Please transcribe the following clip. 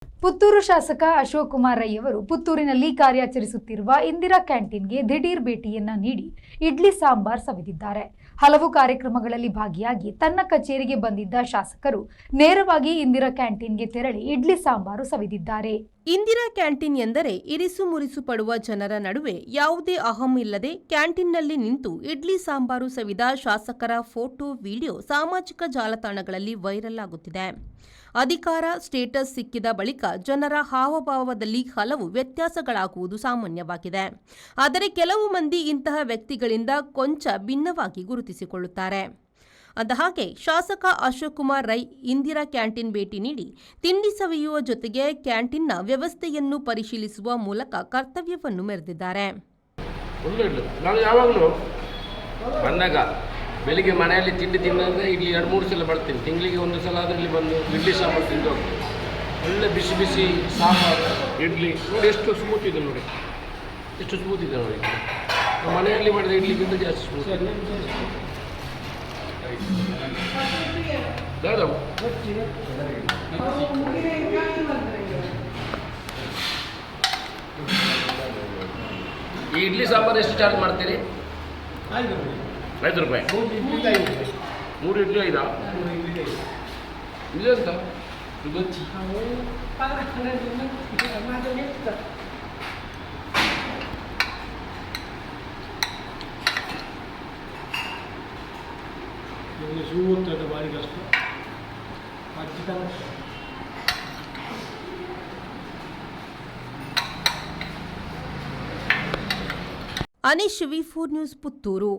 ಪುತ್ತೂರು ಶಾಸಕ ಅಶೋಕ್ ಕುಮಾರ್ ರೈ ಅವರು ಪುತ್ತೂರಿನಲ್ಲಿ ಕಾರ್ಯಾಚರಿಸುತ್ತಿರುವ ಇಂದಿರಾ ಕ್ಯಾಂಟೀನ್ಗೆ ದಿಢೀರ್ ಭೇಟಿಯನ್ನ ನೀಡಿ ಇಡ್ಲಿ ಸಾಂಬಾರ್ ಸವಿದಿದ್ದಾರೆ. ಹಲವು ಕಾರ್ಯಕ್ರಮಗಳಲ್ಲಿ ಭಾಗಿಯಾಗಿ ತನ್ನ ಕಚೇರಿಗೆ ಬಂದಿದ್ದ ಶಾಸಕರು ನೇರವಾಗಿ ಇಂದಿರಾ ಕ್ಯಾಂಟೀನ್ಗೆ ತೆರಳಿ ಇಡ್ಲಿ ಸಾಂಬಾರು ಸವಿದಿದ್ದಾರೆ. ಇಂದಿರಾ ಕ್ಯಾಂಟೀನ್ ಎಂದರೆ ಇರಿಸು ಮುರಿಸು ಪಡುವ ಜನರ ನಡುವೆ ಯಾವುದೇ ಅಹಂ ಇಲ್ಲದೆ ಕ್ಯಾಂಟೀನ್ನಲ್ಲಿ ನಿಂತು ಇಡ್ಲಿ ಸಾಂಬಾರು ಸವಿದ ಶಾಸಕರ ಫೋಟೋ, ವಿಡಿಯೋ ಸಾಮಾಜಿಕ ಜಾಲತಾಣಗಳಲ್ಲಿ ವೈರಲ್ ಆಗುತ್ತಿದೆ. ಅಧಿಕಾರ, ಸ್ಟೇಟಸ್ ಸಿಕ್ಕಿದ ಬಳಿಕ ಜನರ ಹಾವಭಾವದಲ್ಲಿ ಹಲವು ವ್ಯತ್ಯಾಸಗಳಾಗುವುದು ಸಾಮಾನ್ಯವಾಗಿದೆ. ಆದರೆ ಕೆಲವು ಮಂದಿ ಇಂತಹ ವ್ಯಕ್ತಿಗಳಿಂದ ಕೊಂಚ ಭಿನ್ನವಾಗಿ ಗುರುತಿಸಿಕೊಳ್ಳುತ್ತಾರೆ. ಅಂದಹಾಗೆ ಶಾಸಕ ಅಶೋಕ್ ಕುಮಾರ್ ರೈ ಇಂದಿರಾ ಕ್ಯಾಂಟೀನ್ ಭೇಟಿ ನೀಡಿ ತಿಂಡಿ ಸವಿಯುವ ಜೊತೆಗೆ ಕ್ಯಾಂಟೀನ್ನ ವ್ಯವಸ್ಥೆಯನ್ನು ಪರಿಶೀಲಿಸುವ ಮೂಲಕ ಕರ್ತವ್ಯವನ್ನು ಮೆರೆದಿದ್ದಾರೆ. ನಾನು ಯಾವಾಗಲೂ ಬಂದಾಗ ಬೆಳಿಗ್ಗೆ ಮನೆಯಲ್ಲಿ ತಿಂಡಿ ತಿನ್ನೋದ್ರೆ ಇಲ್ಲಿ 2-3 ಸಲ ಬರ್ತೀನಿ. ತಿಂಗಳಿಗೆ 1 ಸಲ ಆದರೆ ಇಲ್ಲಿ ಬಂದು ಇಡ್ಲಿ ಸಾಂಬಾರು ತಿಂದು ಹೋಗ್ತೀನಿ. ಒಳ್ಳೆ ಬಿಸಿ ಬಿಸಿ ಸಾಂಬಾರು, ಇಡ್ಲಿ ನೋಡಿ ಎಷ್ಟು ಸ್ಮೂತ್ ಇದೆ, ನೋಡಿ ಎಷ್ಟು ಸ್ಮೂತ್ ಇದೆ ನೋಡಿ. ಮನೆಯಲ್ಲಿ ಮಾಡಿದ ಇಡ್ಲಿಗಿಂತ ಜಾಸ್ತಿ ಸ್ಮೂತ್ ಇದೆ. ಈ ಇಡ್ಲಿ ಸಾಂಬಾರು ಎಷ್ಟು ಚಾರ್ಜ್ ಮಾಡ್ತೀರಿ? 5 ರೂಪಾಯಿ. 3 ಇಡ್ಲಿ 5 ಇದೆ ಅಂತ ಭಾರಿ ಕಷ್ಟ. Anish, V4 news, Puttur.